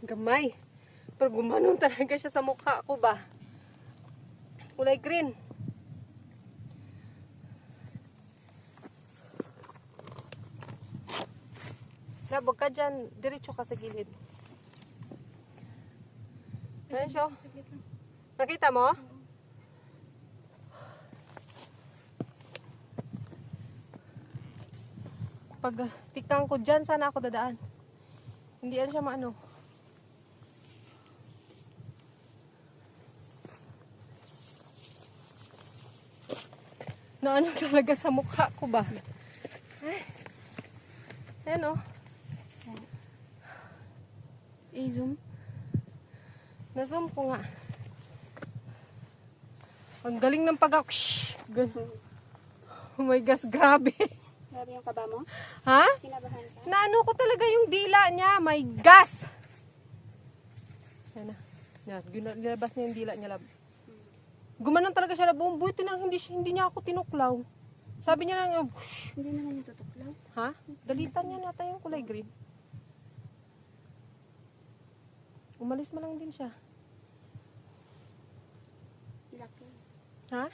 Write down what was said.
Gamay. Pero gumanon talaga siya sa mukha ko ba. Kulay green. Labog ka dyan. Diretso ka sa gilid. Ayan siya. Nakita mo? Pag tikang ko dyan, sana ako dadaan. Hindi yan siya maano. Na ano talaga sa mukha ko ba? Ay. Ayan o. I-zoom. Na-zoom ko nga. Ang galing ng pag-up. Oh my gosh, grabe. Grabe yung kaba mo? Ha? Kinabahan ka? Naano ko talaga yung dila niya. My gosh! Yan na. Yan. Nilabas niya yung dila niya, lab. Gumanon talaga siya, lab. Buti na hindi niya ako tinuklaw. Sabi niya lang, Hindi naman yung tutuklaw. ha? Dalitan niya nata yung kulay green. Umalis mo lang din siya. Laki. Ha?